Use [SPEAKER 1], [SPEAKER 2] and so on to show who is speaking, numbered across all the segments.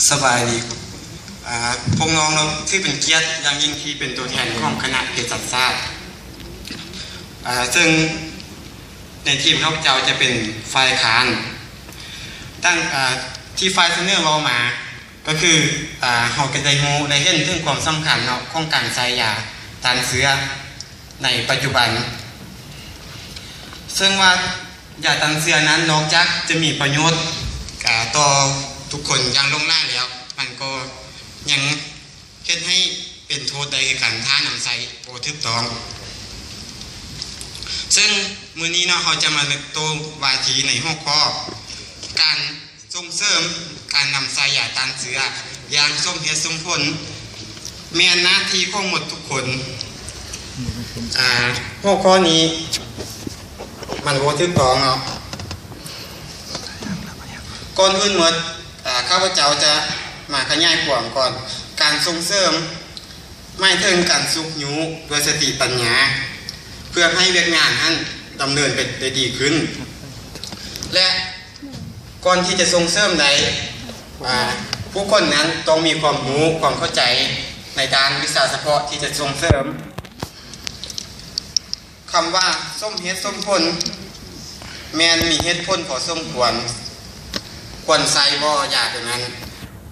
[SPEAKER 1] สบายดีพวกน้องเราที่เป็นเกียรติอย่างยิ่งที่เป็นตัวแทนของคณะเภสัชศาสตร์ซึ่งในทีมข้าพเจ้าจะเป็นฝ่ายค้านตั้งที่ฝ่ายเสนอเรามาก็คือเราก็ได้รู้ได้เห็นถึงความสำคัญของการใช้ยาต้านเชื้อในปัจจุบันซึ่งว่ายาต้านเชื้อนั้นนอกจากจะมีประโยชน์ต่อทุกคนอย่างลงหน้าแล้วมันก็ยังเฮ็ดให้เป็นโทษใดกันถ้านำใส่โอทึบต้องซึ่งมื้อนี้เขาจะมาโต้วาทีในหัวข้อการส่งเสริมการนำใส่ยาต้านเชื้ออย่างสมเหตุสมผลแม่นหน้าที่ของหมดทุกคนหัวข้อนี้มันโอทึบต้องก่อนอื่นหมดข้าพเจ้าจะมาขยายความก่อนการส่งเสริมไม่ถึงการสุขยุด้วยสติปัญญาเพื่อให้เวียกงานนั้นดำเนินไปได้ดีขึ้นและก่อนที่จะส่งเสริมใดผู้คนนั้นต้องมีความรู้ความเข้าใจในด้านวิชาเฉพาะที่จะส่งเสริมคำว่าสมเหตุสมผลแมนมีเหตุผลพอสมควรใส่บ่ยาตัวนั้น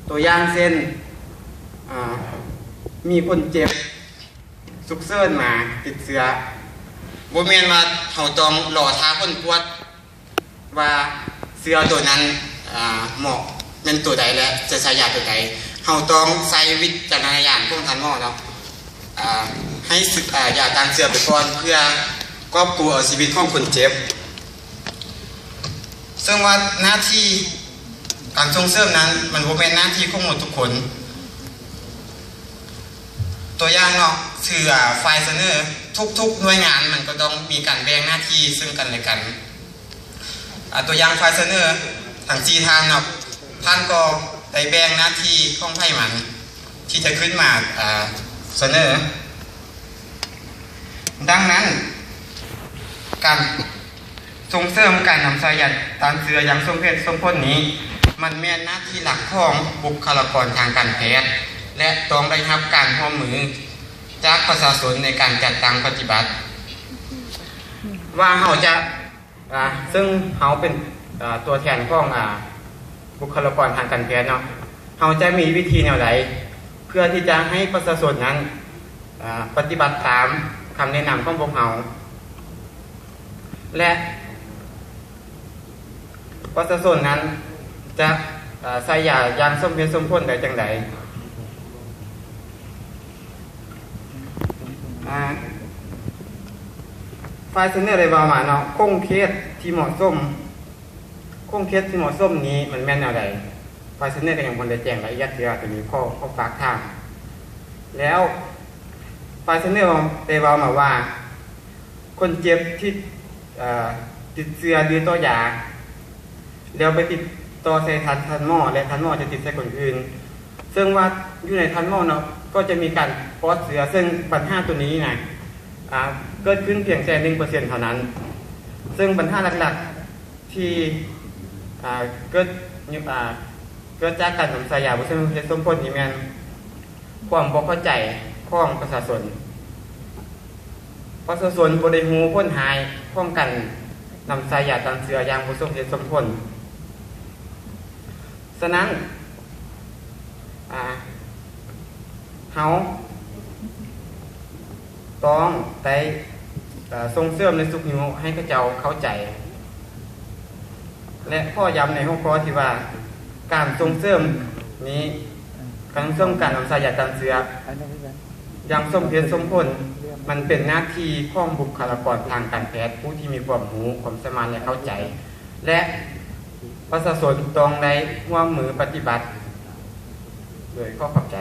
[SPEAKER 1] ตัวอย่างเช่นมีคนเจ็บสุกเซิร์นมาติดเชื้อบ่แม่นว่าเราต้องรอท้าคนปวดว่าเชื้อตัวนั้นเหมาะเป็นตัวใดและจะใช้ยาตัวใดเราต้องใช้วิจารณญาณของท่านหมอเนาะให้ศึกยาต้านเชื้อไปก่อนเพื่อกอบกู้เอาชีวิตของคนเจ็บซึ่งว่าหน้าที่การส่งเสริมนั้นมันบ่เป็นหน้าที่ของหมดทุกคนตัวอย่างเนาะคือฝ่ายเสนอทุกหน่วยงานมันก็ต้องมีการแบ่งหน้าที่ซึ่งกันและกันตัวอย่างฝ่ายเสนอทั้ง4ท่านเนาะท่านก็ได้แบ่งหน้าที่ของไผมันที่จะขึ้นมาเสนอดังนั้นการส่งเสริมการนำใช้ยาต้านเชื้ออย่างสมเหตุสมผลนี้มันแม่นหน้าที่หลักของบุคลากรทางการแพทย์และต้องได้รับการร่วมมือจากประชาชนในการจัดตั้งปฏิบัติว่าเราจะซึ่งเราเป็นตัวแทนของบุคลากรทางการแพทย์เนาะเราจะมีวิธีแนวใดเพื่อที่จะให้ประชาชนนั้นปฏิบัติตามคำแนะนำของพวกเราและประชาชนนั้นจะใส่ยาอย่างสมเหตุสมผลได้จังไดฝ่ายเสนอได้ว่ามาเนาะคงเคสที่เหมาะสมนี้มันแม่นแนวใดฝ่ายเสนอก็ยังบ่ได้แจ้งรายละเอียดเกี่ยวกับนี้ข้อฝากทางแล้วฝ่ายเสนอได้ว่ามาว่าคนเจ็บที่ติดเชื้อหรือต่อยาแล้วไปติดต่อใส่ทันหมอและทันหมอจะติดใส่คนอื่นซึ่งว่าอยู่ในทันหมอเนาะก็จะมีการปลอดเชื้อซึ่งปัญหาตัวนี้นะเกิดขึ้นเพียงแค่ 1% เท่านั้นซึ่งปัญหาหลักๆที่เกิดจากการนำใส่ยาบ่สมผลนี่แม่นความบ่เข้าใจของประชาชนบ่ได้รู้พ้นหายของกันนำใส่ยาต้านเชื้ออย่างบ่สมเหตุสมผลฉะนั้นเฮาต้องได้ส่งเสริมในสุขยุให้เขาเจ้าเข้าใจและข้อย้ำในหัวข้อที่ว่าการส่งเสริมนี้การส่งเสริมการนำใส่ยาต้านเชื้ออย่างสมเหตุสมผลมันเป็นหน้าที่ของบุคลากรทางการแพทย์ผู้ที่มีความรู้ความสามารถและเข้าใจและประชาชนต้องได้ร่วมมือปฏิบัติโดยข้อขอบใจ